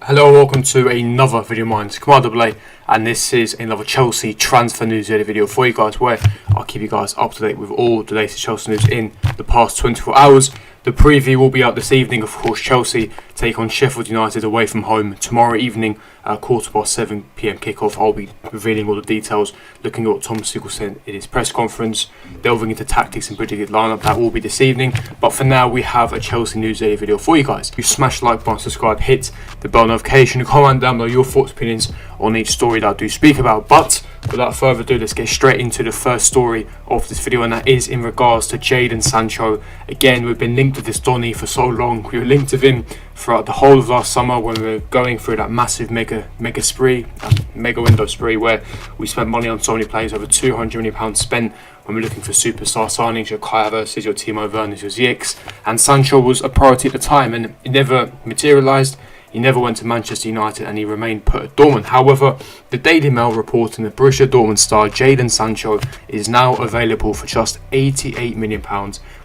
Hello, welcome to another video of mine. It's Kemal AA, and this is another Chelsea transfer news video for you guys, where I'll keep you guys up to date with all the latest Chelsea news in the past 24 hours. The preview will be out this evening. Of course, Chelsea take on Sheffield United away from home tomorrow evening, 7:15 p.m. kickoff. I'll be revealing all the details, looking at what Thomas Tuchel said in his press conference, delving into tactics and predicted lineup. That will be this evening. But for now, we have a Chelsea news video for you guys. You smash the like button, subscribe, hit the bell notification, comment down below your thoughts, opinions on each story that I do speak about. But without further ado, let's get straight into the first story of this video, and that is in regards to Jadon Sancho. Again, we've been linked with this Donny for so long. We were linked with him throughout the whole of last summer when we were going through that massive mega window spree where we spent money on so many players, over £200 million spent when we're looking for superstar signings. Your Havertz, your Timo, Werner, your Ziyech, and Sancho was a priority at the time, and it never materialised. He never went to Manchester United and he remained put at Dortmund. However, the Daily Mail reporting that Borussia Dortmund star Jadon Sancho is now available for just £88 million,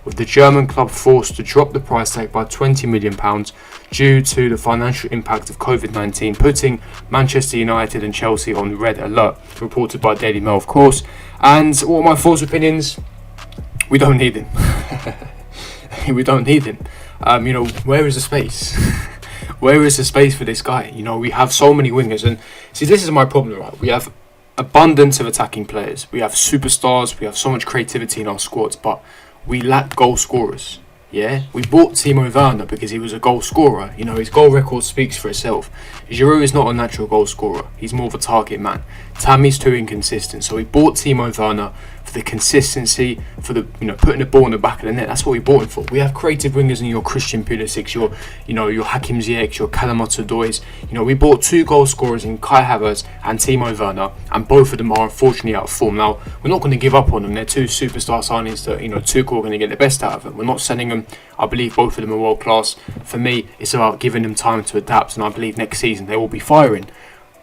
with the German club forced to drop the price tag by £20 million due to the financial impact of COVID-19, putting Manchester United and Chelsea on red alert, reported by Daily Mail, of course. And what are my thoughts, opinions? We don't need him. We don't need him. Where is the space? Where is the space for this guy? We have so many wingers, and see, this is my problem, right? We have abundance of attacking players. We have superstars. We have so much creativity in our squads, but we lack goal scorers. Yeah, we bought Timo Werner because he was a goal scorer. His goal record speaks for itself. Giroud is not a natural goal scorer. He's more of a target man. Tammy's too inconsistent. So we bought Timo Werner for the consistency, for the putting the ball in the back of the net. That's what we bought him for. We have creative wingers in your Christian Pulisic, your Hakim Ziyech, your callum hudson-odoi. We bought two goal scorers in Kai Havertz and Timo Werner, and both of them are unfortunately out of form. Now, we're not going to give up on them. They're two superstar signings that Tuchel are going to get the best out of them. We're not sending them. I believe both of them are world class. For me, it's about giving them time to adapt, and I believe next season they will be firing.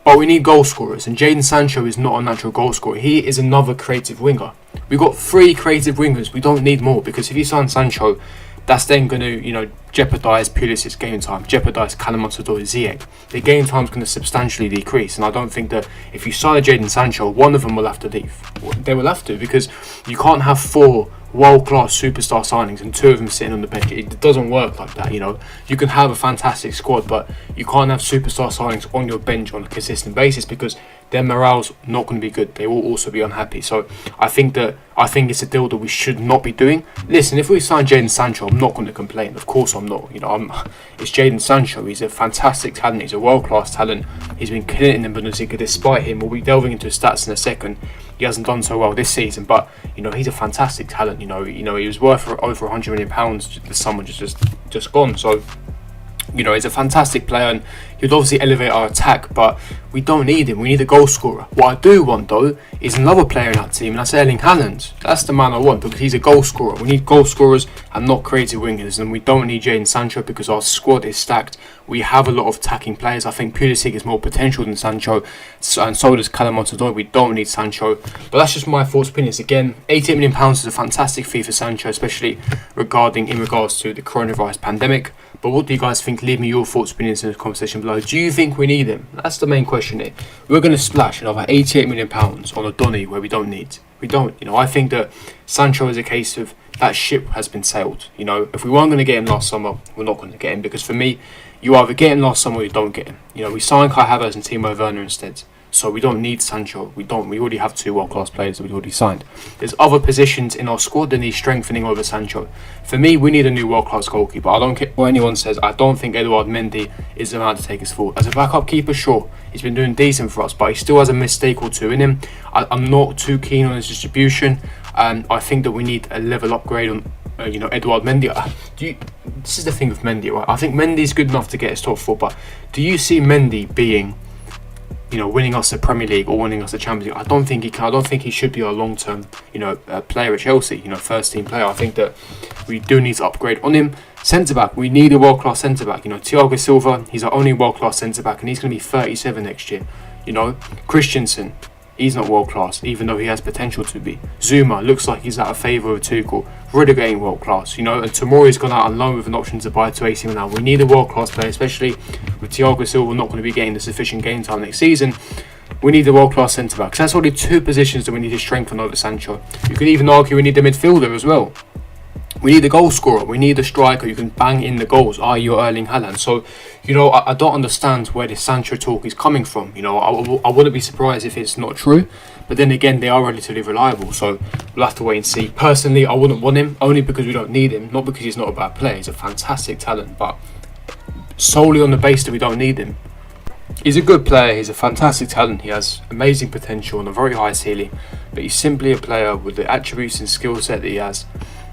But we need goal scorers, and Jadon Sancho is not a natural goal scorer. He is another creative winger. We've got 3 creative wingers. We don't need more, because if you sign Sancho, that's then going to, jeopardise Pulisic's game time, jeopardise Callum hudson-odoi, Ziyech. The game time is going to substantially decrease, and I don't think that if you sign a Jadon Sancho, one of them will have to leave. They will have to, because you can't have 4 world-class superstar signings and 2 of them sitting on the bench. It doesn't work like that. You can have a fantastic squad, but you can't have superstar signings on your bench on a consistent basis, because their morale's not going to be good. They will also be unhappy. So I think it's a deal that we should not be doing. Listen, if we sign Jadon Sancho, I'm not going to complain. Of course I'm not. It's Jadon Sancho. He's a fantastic talent. He's a world-class talent. He's been killing in the Bundesliga despite him. We'll be delving into his stats in a second. He hasn't done so well this season, but he's a fantastic talent. He was worth over £100 million this summer just gone. So he's a fantastic player, and he'd obviously elevate our attack, but we don't need him. We need a goal scorer. What I do want, though, is another player in that team, and that's Erling Haaland. That's the man I want, because he's a goal scorer. We need goal scorers and not creative wingers, and we don't need Jadon Sancho because our squad is stacked. We have a lot of attacking players. I think Pulisic has more potential than Sancho, and so does Callum hudson-odoi. We don't need Sancho, but that's just my thoughts, opinions. Again, £88 million is a fantastic fee for Sancho, especially in regards to the coronavirus pandemic. But what do you guys think? Leave me your thoughts, opinions in the comment section below. Do you think we need him? That's the main question here. We're going to splash another £88 million on a Donny where we don't need. We don't. I think that Sancho is a case of that ship has been sailed. If we weren't going to get him last summer, we're not going to get him, because for me, you either get him last summer or you don't get him. We signed Kai Havertz and Timo Werner instead. So we don't need Sancho. We already have 2 world-class players that we've already signed. There's other positions in our squad that need strengthening over Sancho. For me, we need a new world-class goalkeeper. I don't care what anyone says. I don't think Edouard Mendy is the man to take us forward. As a backup keeper, sure, he's been doing decent for us, but he still has a mistake or 2 in him. I'm not too keen on his distribution. I think that we need a level upgrade on Edouard Mendy. This is the thing with Mendy, right? I think Mendy's good enough to get us top 4, but do you see Mendy being winning us the Premier League or winning us the Champions League? I don't think he can. I don't think he should be our long-term, player at Chelsea, first-team player. I think that we do need to upgrade on him. Centre-back, we need a world-class centre-back. Thiago Silva, he's our only world-class centre-back, and he's going to be 37 next year. Christensen, he's not world class, even though he has potential to be. Zuma looks like he's out of favour with Tuchel. Rudiger ain't world class, you know, and Tomori's gone out on loan with an option to buy to AC Milan. We need a world class player, especially with Thiago Silva not going to be getting the sufficient game time next season. We need a world class centre back. That's only two positions that we need to strengthen over Sancho. You could even argue we need a midfielder as well. We need a goal scorer. We need a striker who can bang in the goals, i.e. your Erling Haaland. So, you know, I don't understand where this Sancho talk is coming from. You know, I wouldn't be surprised if it's not true. But then again, they are relatively reliable. So we'll have to wait and see. Personally, I wouldn't want him, only because we don't need him. Not because he's not a bad player. He's a fantastic talent. But solely on the basis that we don't need him. He's a good player. He's a fantastic talent. He has amazing potential and a very high ceiling. But he's simply a player with the attributes and skill set that he has.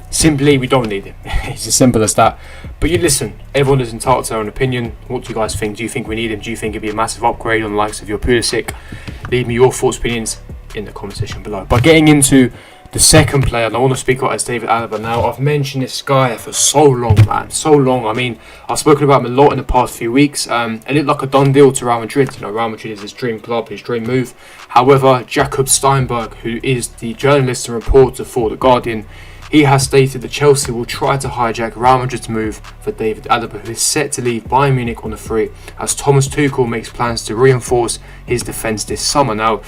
Simply, we don't need him. It's as simple as that. But you listen, everyone is entitled to their own opinion. What do you guys think? Do you think we need him? Do you think it'd be a massive upgrade on the likes of your Pulisic? Leave me your thoughts, opinions in the comment section below. But getting into the second player, and I want to speak about, is David Alaba. Now, I've mentioned this guy for so long, man. So long. I mean, I've spoken about him a lot in the past few weeks. It looked like a done deal to Real Madrid. You know, Real Madrid is his dream club, his dream move. However, Jakob Steinberg, who is the journalist and reporter for The Guardian, he has stated that Chelsea will try to hijack Real Madrid's move for David Alaba, who is set to leave Bayern Munich on a free, as Thomas Tuchel makes plans to reinforce his defence this summer. Now,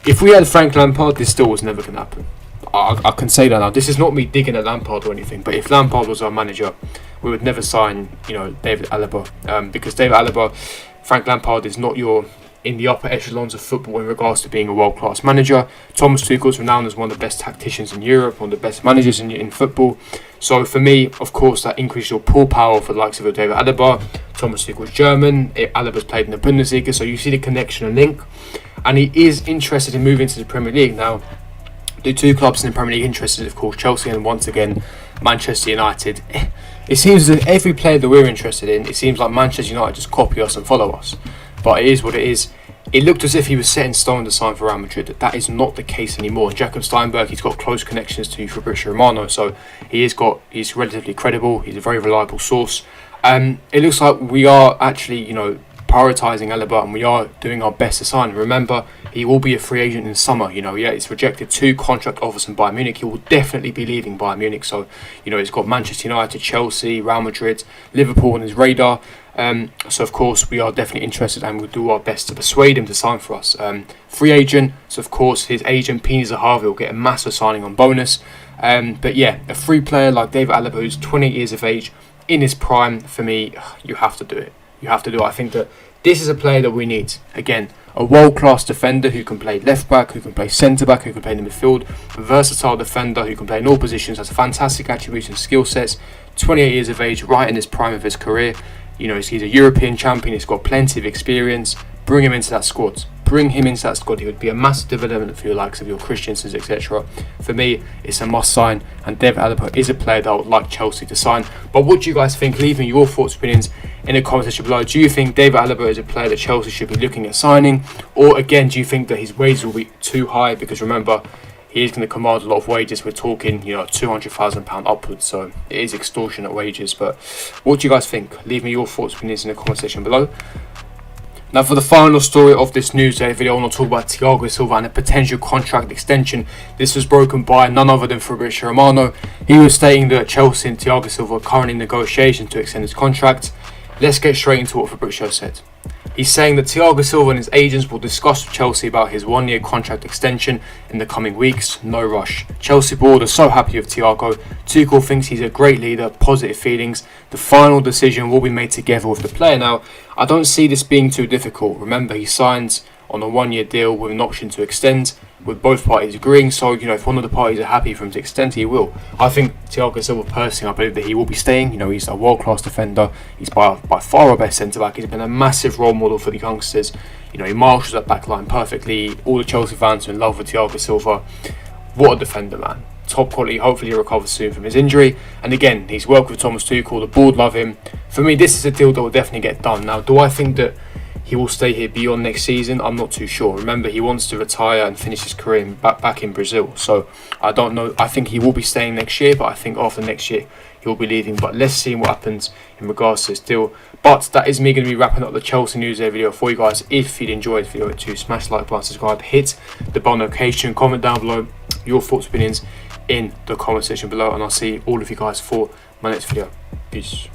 if we had Frank Lampard, this still was never going to happen. I can say that now. This is not me digging at Lampard or anything, but if Lampard was our manager, we would never sign, you know, David Alaba, because David Alaba, Frank Lampard is not your in the upper echelons of football in regards to being a world-class manager. Thomas Tuchel is renowned as one of the best tacticians in Europe, one of the best managers in football. So for me, of course, that increases your pull power for the likes of David Alaba. Thomas Tuchel is German. Alaba's played in the Bundesliga, so you see the connection and link. And he is interested in moving to the Premier League. Now, the two clubs in the Premier League interested, of course, Chelsea and once again Manchester United. It seems that every player that we're interested in, it seems like Manchester United just copy us and follow us. But it is what it is. It looked as if he was set in stone to sign for Real Madrid. That is not the case anymore. And Jakob Steinberg, he's got close connections to Fabrizio Romano, so he's relatively credible. He's a very reliable source. It looks like we are actually, you know, prioritising Alaba, and we are doing our best to sign. Remember, he will be a free agent in summer. You know, yeah, he's rejected 2 contract offers from Bayern Munich. He will definitely be leaving Bayern Munich. So, you know, he's got Manchester United, Chelsea, Real Madrid, Liverpool on his radar. So of course we are definitely interested, and we'll do our best to persuade him to sign for us. Free agent, so of course his agent Pini Zahavi will get a massive signing on bonus. But yeah, a free player like David Alaba, who's 28 years of age, in his prime, for me, you have to do it. You have to do it. I think that this is a player that we need. Again, a world-class defender who can play left-back, who can play centre-back, who can play in the midfield, a versatile defender who can play in all positions, has fantastic attributes and skill sets, 28 years of age, right in his prime of his career. You know, he's a European champion, he's got plenty of experience. Bring him into that squad. He would be a massive development for your likes of your Christiansens, etc. For me, it's a must sign, and David Alaba is a player that I would like Chelsea to sign. But what do you guys think? Leave me your thoughts, opinions in the comment section below. Do you think David Alaba is a player that Chelsea should be looking at signing? Or again, do you think that his wages will be too high? Because remember, he is going to command a lot of wages. We're talking, you know, £200,000 upwards, so it is extortionate wages. But what do you guys think? Leave me your thoughts, opinions in the comment section below. Now, for the final story of this news video, I want to talk about Thiago Silva and a potential contract extension. This was broken by none other than Fabrizio Romano. He was stating that Chelsea and Thiago Silva are currently in negotiations to extend his contract. Let's get straight into what Fabrizio said. He's saying that Thiago Silva and his agents will discuss with Chelsea about his 1-year contract extension in the coming weeks. No rush. Chelsea board are so happy with Thiago. Tuchel thinks he's a great leader, positive feelings. The final decision will be made together with the player. Now, I don't see this being too difficult. Remember, he signs on a 1-year deal with an option to extend, with both parties agreeing. So, you know, if one of the parties are happy for him to extend, he will. I think Thiago Silva, personally, I believe that he will be staying. You know, he's a world-class defender. He's by far our best centre-back. He's been a massive role model for the youngsters. You know, he marshals that back line perfectly. All the Chelsea fans are in love with Thiago Silva. What a defender, man. Top quality. Hopefully he'll recover soon from his injury. And again, he's worked with Thomas Tuchel. The board love him. For me, this is a deal that will definitely get done. Now, do I think that he will stay here beyond next season? I'm not too sure. Remember, he wants to retire and finish his career back in Brazil. So I don't know. I think he will be staying next year, but I think after next year he'll be leaving. But let's see what happens in regards to this deal. But that is me going to be wrapping up the Chelsea news video for you guys. If you'd enjoyed the video, to smash the like button, subscribe, hit the bell notification, comment down below your thoughts, opinions in the comment section below, and I'll see all of you guys for my next video. Peace.